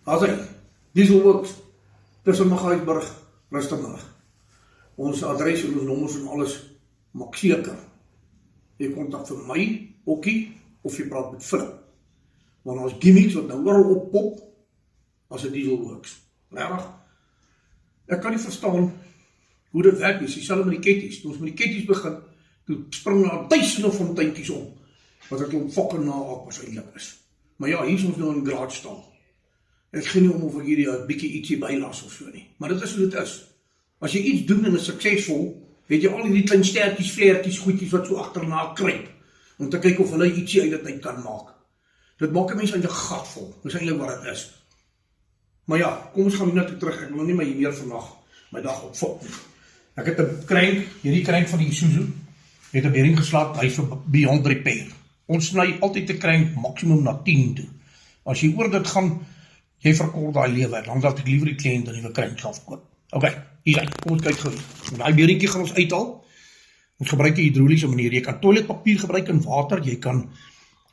As hy, Dieselworks, tussen Magaliesburg, Rustenburg. Ons adres en ons nommers en alles, maak seker. Jy kontak vir my, Okkie, of jy praat met Philip. Want ons gimmicks wat nou oral oppop, as het Dieselworks. Regtig? Ek kan nie verstaan hoe dit werk is, dieselfde met die ketties. Toe ons met die ketties begin, toe spring daar duisende fonteintjies om, wat ek om fucking na-aquas eindelijk is. Maar ja, hier is ons nou in garage staan. Ek gee nie om of ek hierdie bietjie ietsie bylas of so nie. Maar dit is hoe dit is. As jy iets doen en is suksesvol, weet jy al die klein stertjies, vleertjies, goedjies wat so agterna kruip, om te kyk of hulle ietsie uit dit uit kan maak. Dit maak 'n mens eintlik gatvol. Dis eintlik wat dit is. Maar ja, kom ons gaan net terug. Ek wil nie my meer vandag my dag opfok nie. Ek het 'n krank, hierdie krank van die Isuzu, het 'n bearing geslaap, hy is vir beyond repair. Ons sny altyd 'n krank maksimum na 10 toe. As jy oor dit gaan, jy verkort daai lewe, dan laat ek liewer die kliënt 'n nuwe krank self koop. OK, hier is, kom ons kyk gou. Daai bearingkie gaan ons uithaal. Ons gebruik 'n hidroliese manier. Jy kan toiletpapier gebruik in water, jy kan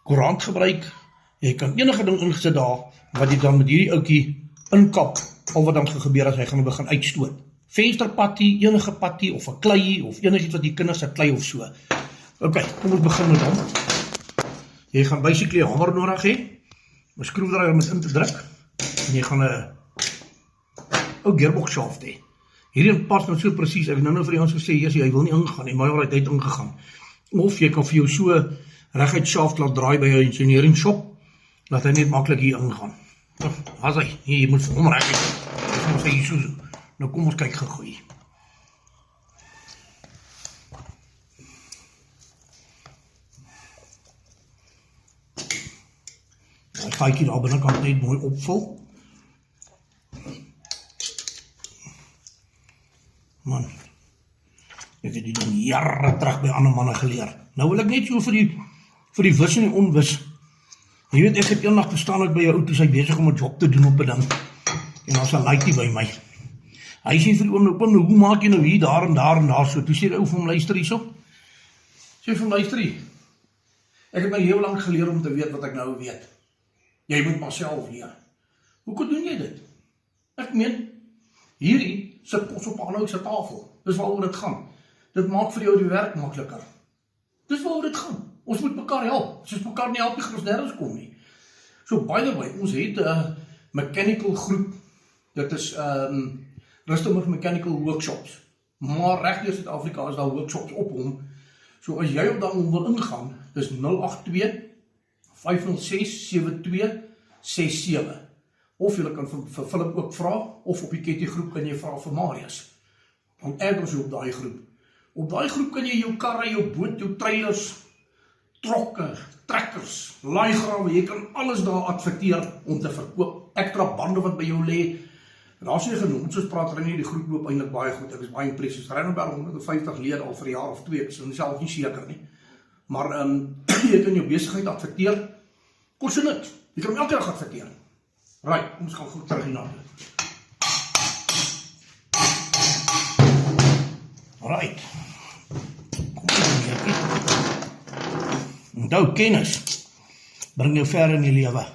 koerant gebruik, jy kan enige ding ingesit daar, wat jy dan met hierdie ouetjie inkap, al wat dan gebeur as hy gaan begin uitstoot. Vensterpattie, enige pattie, of 'n klei, of enigiets wat die kinders 'n klei of so. OK, kom ons begin met hom. Jy gaan basically 'n hamer nodig hê, 'n skroewedraaier om dit in te druk, en jy gaan 'n ou gearbox shaft hê. Hierdie pas nou so presies, ek het nou vir die ons gesê, jy wil nie ingaan nie, maar hy het ingegaan. Of jy kan vir jou so reguit shaft laat draai by jou engineering shop, laat hy net maklik hier ingaan. As hy, jy moet vir hom reguit, dis ons sê Isuzu. Nou kom ons kyk gegooi. Die gaatjie daar binnekant net mooi opvul. Man, ek het die ding jare terug by ander manne geleer. Nou wil ek net so vir die wis en die onwis. Jy weet, ek het eendag gestaan uit by jou ou, toe sy besig om 'n job te doen op 'n ding. En daar's 'n laaitjie by my. Hy sê vir die oom, hoe maak jy nou hier, daar en daar en daar so? Toe sê die ou vir hom, luister hierso. Sê vir hom, luister hier. Ek het my lewe lank geleer om te weet wat ek nou weet. Jy moet maar self leer. Hoekom doen jy dit? Ek meen, hierdie sit kos op aanhou se tafel. Dis waaroor dit gaan. Dit maak vir jou die werk makliker. Dis waaroor dit gaan. Ons moet mekaar help. As ons mekaar nie help, gaan ons nêrens kom nie. So by the way, ons het 'n mechanical groep. Dit is Rustenburg Mechanical Workshops. Maar reg deur Suid-Afrika is daar workshops op hom. So as jy op dan wil ingaan, dis 082 506 7267. Of jy kan vir Philip ook vra, of op die Ketty groep kan jy vra vir Marius. Dan add ons op daai groep. Op daai groep kan jy jou karre, jou boot, jou trailers, trokke, trekkers, laaigrawe, jy kan alles daar adverteer om te verkoop. Ekstra bande wat by jou lê. Daar is nie genoem, soos praat René, die groep loop eintlik baie goed. Ek is baie impressies. Reinberg 150 lede al vir 'n jaar of 2, ek is self nie seker nie. Maar jy kan jou besigheid adverteer. Kos niks. Jy kan hom elke dag adverteer. Right, kom ons gaan goed terug hierna. Right. Kom hier. Onthou, kennis bring jou ver in die lewe.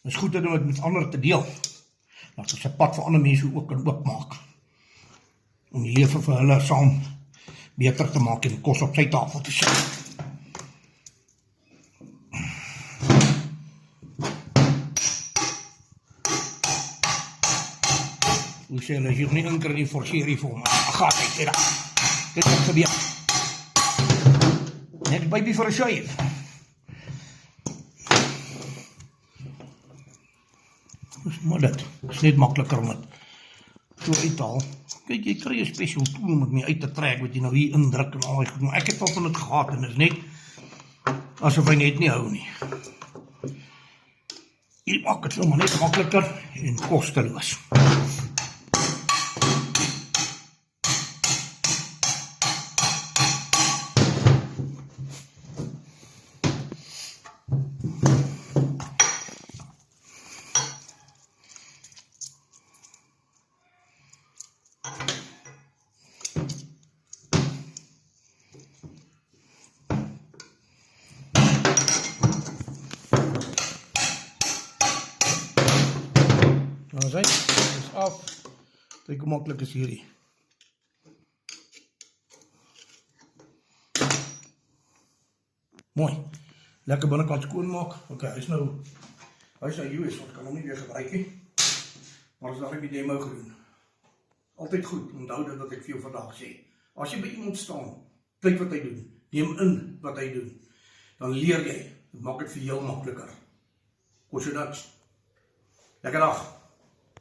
Dit is goed om dit met ander te deel. Dat ons 'n pad vir ander mense ook kan oopmaak. Om die lewe vir hulle saam beter te maak en kos op sy tafel te sit. Hoe sê hulle, as jy nie inker nie, forceer jy vir hom. Gaat hy, sê dat. Dit het gebeur. Net baby vir 'n shave. Maar dit is net makliker om het so uit te haal. Kyk, jy kry 'n special tool om het mee uit te trek, wat jy nou hier indruk en al die goed. Maar ek het al van het gehad en is net asof hy net nie hou nie. Hier maak het sommer net makliker en kosteloos. Nou sê, dit is af. Kyk hoe maklik is hierdie. Mooi. Lekker binnekant skoonmaak. Ok, hy is nou US, want ek kan hom nie weer gebruik nie. Maar ons het die demo gedoen. Altyd goed, onthou dit wat ek vir jou vandag sê. As jy by iemand staan, kyk wat hy doen, neem in wat hy doen, dan leer jy, dit maak dit vir jou makliker. Kos jy dat? Lekker dag.